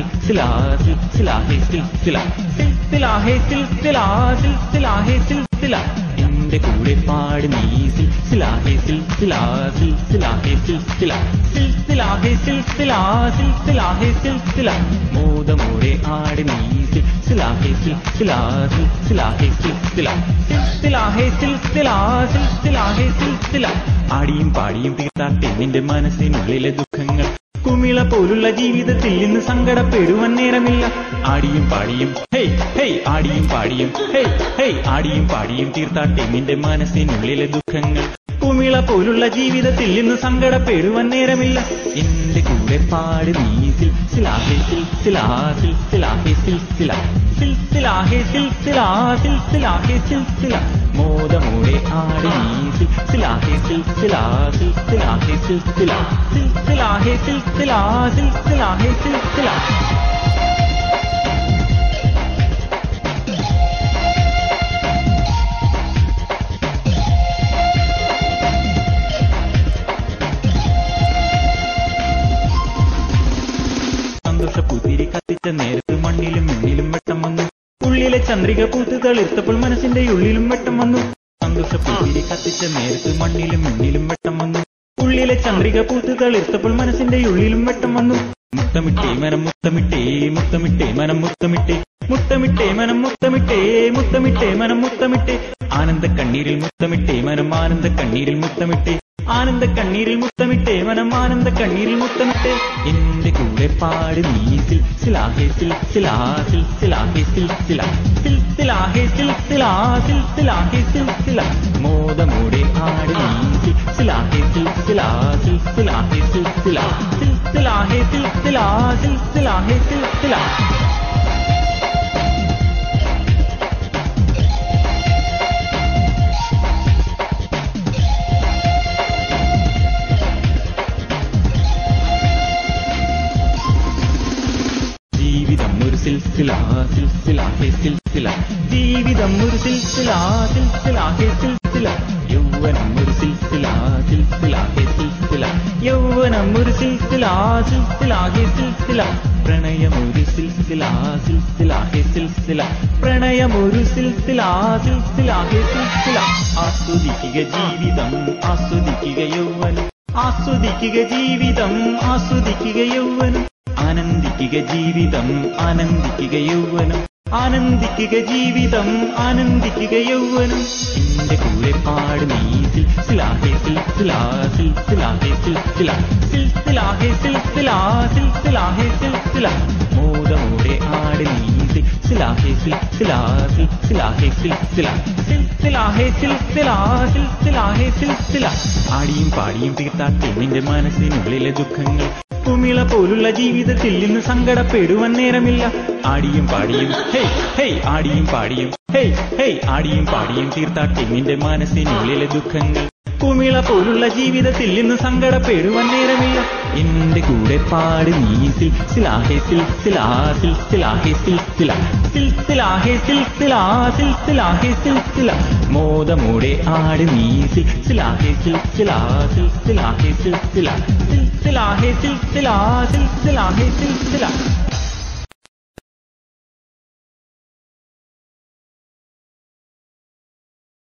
सिलसिला सिलसिला है सिलसिला सिलसिला है सिलसिला सिलसिला है सिलसिला എന്റെ കൂടെ പാട് നീ സിൽസിലാ ഹേ സിൽസിലാ സിൽസിലാ ഹേ സിൽസിലാ സിൽസിലാ ഹേ സിൽസിലാ സിൽസിലാ ഹേ സിൽസിലാ മോദമോടെ ആട് നീ സിൽസിലാ ഹേ സിൽസിലാ സിൽസിലാ ഹേ സിൽസിലാ സിൽസിലാ ഹേ സിൽസിലാ സിൽസിലാ ഹേ സിൽസിലാ ആടിയും പാടിയും തീർത്താട്ടെ നിന്റെ മനസ്സിനുള്ളിലെ ദുഃഖങ്ങൾ കുമിള പോലുള്ള ജീവിതത്തിൽ ഇന്ന് സങ്കടപ്പെടുവാൻ നേരമില്ല ആടിയും പാടിയും ഹേയ് ഹേയ് ആടിയും പാടിയും ഹേയ് ഹേയ് ആടിയും പാടിയും തീർത്താട്ടെ നിന്റെ മനസ്സിനുള്ളിലെ ദുഃഖങ്ങൾ കുമിള പോലുള്ള ജീവിതത്തിൽ ഇന്ന് സങ്കടപ്പെടുവാൻ നേരമില്ല എന്റെ കൂടെ പാട് നീ സിൽസിലാ ഹേ സിൽസിലാ സിൽസിലാ ഹേ സിൽസിലാ സിൽസിലാ ഹേ സിൽസിലാ സിൽസിലാ ഹേ സിൽസിലാ മോദമോടെ ആട് നീ സിൽസിലാ ഹേ സിൽസിലാ സിൽസിലാ ഹേ സിൽസിലാ സിൽസിലാ ഹേ സിൽസിലാ സിൽസിലാ ഹേ സിൽസിലാ സന്തോഷപ്പൂത്തിരി കത്തിച്ച നേരത്ത് മണ്ണിലും മിന്നിലും വെട്ടം വന്നു ഉള്ളിലെ ചന്ദ്രിക പൂത്ത് തളിർത്തപ്പോൾ മനസ്സിന്റെ ഉള്ളിലും വെട്ടം വന്നു സന്തോഷപ്പൂത്തിരി കത്തിച്ച നേരത്ത് മണ്ണിലും മിന്നിലും വെട്ടം വന്നു ഉള്ളിലെ ചന്ദ്രിക പൂത്ത് തളിർത്തപ്പോൾ മനസ്സിന്റെ ഉള്ളിലും വെട്ടം വന്നു മുത്തമിട്ടേ മനം മുത്തമിട്ടേ മുത്തമിട്ടേ മനം മുത്തമിട്ടേ മുത്തമിട്ടേ മനം മുത്തമിട്ടേ മുത്തമിട്ടേ മനം മുത്തമിട്ടേ ആനന്ദ കണ്ണീരിൽ മുത്തമിട്ടേ മനം ആനന്ദ കണ്ണീരിൽ മുത്തമിട്ടേ ആനന്ദ കണ്ണീരിൽ മുത്തമിട്ടേ മനം ആനന്ദ കണ്ണീരിൽ മുത്തമിട്ടേ എന്റെ കൂടെ പാട് നീ സിൽസിലാ ഹേ സിൽസിലാ സിൽസിലാ ഹേ സിൽസിലാ സിൽസിലാ ഹേ സിൽസിലാ സിൽസിലാ ഹേ സിൽസിലാ മോദമോടെ ആട് നീ സിൽസിലാ ഹേ സിൽസിലാ സിൽസിലാ ഹേ സിൽസിലാ സിൽസിലാ ഹേ സിൽസിലാ സിൽസിലാ ഹേ സിൽസിലാ സിൽസിലാ സിൽസിലാ ഹേ സിൽസിലാ ജീവിതം ഒരു സിൽസിലാ സിൽസിലാ ഹേ സിൽസിലാ യൗവനം ഒരു സിൽസിലാ സിൽസിലാ ഹേ സിൽസിലാ യൗവനം ഒരു സിൽസിലാ സിൽസിലാ ഹേ സിൽസിലാ പ്രണയം ഒരു സിൽസിലാ സിൽസിലാ ഹേ സിൽസിലാ പ്രണയം ഒരു സിൽസിലാ സിൽസിലാ ഹേ സിൽസിലാ ആസ്വദിക്കുക ജീവിതം ആസ്വദിക്കുക യൗവനം ആസ്വദിക്കുക ജീവിതം ആസ്വദിക്കുക യൗവനം ആനന്ദിക്കുക ജീവിതം ആനന്ദിക്കുക യൗവനം ആനന്ദിക്കുക ജീവിതം ആനന്ദിക്കുക യൗവനം എന്റെ കൂടെ പാട് നീ സിൽസിലാ ഹേ സിൽസിലാ സിൽസിലാ ഹേ സിൽസിലാ സിൽസിലാ ഹേ സിൽസിലാ സിൽസിലാ ഹേ സിൽസിലാ മോദമോടെ ആട് നീ സിൽസിലാ ഹേ സിൽസിലാ സിൽസിലാ ഹേ സിൽസിലാ സിൽസിലാ ഹേ സിൽസിലാ സിൽസിലാ ഹേ സിൽസിലാ ആടിയും പാടിയും തീർത്താട്ടെ നിന്റെ മനസ്സിനുള്ളിലെ ദുഃഖങ്ങൾ കുമിള പോലുള്ള ജീവിതത്തിൽ ഇന്ന് സങ്കടപ്പെടുവാൻ നേരമില്ല ആടിയും പാടിയും ഹേയ് ഹേയ് ആടിയും പാടിയും ഹേയ് ഹേയ് ആടിയും പാടിയും തീർത്താട്ടെ നിന്റെ മനസ്സിനുള്ളിലെ ദുഃഖങ്ങൾ കുമിള പോലുള്ള ജീവിതത്തിൽ ഇന്ന് സങ്കടപ്പെടുവാൻ നേരമില്ല എന്റെ കൂടെ പാട് നീ സിൽസിലാ ഹേ സിൽസിലാ സിൽസിലാ ഹേ സിൽസിലാ സിൽസിലാ ഹേ സിൽസിലാ സിൽസിലാ ഹേ സിൽസിലാ മോദമോടെ ആട് നീ സിൽസിലാ ഹേ സിൽസിലാ സിൽസിലാ ഹേ സിൽസിലാ സിൽസിലാ ഹേ സിൽസിലാ സിൽസിലാ ഹേ സിൽസിലാ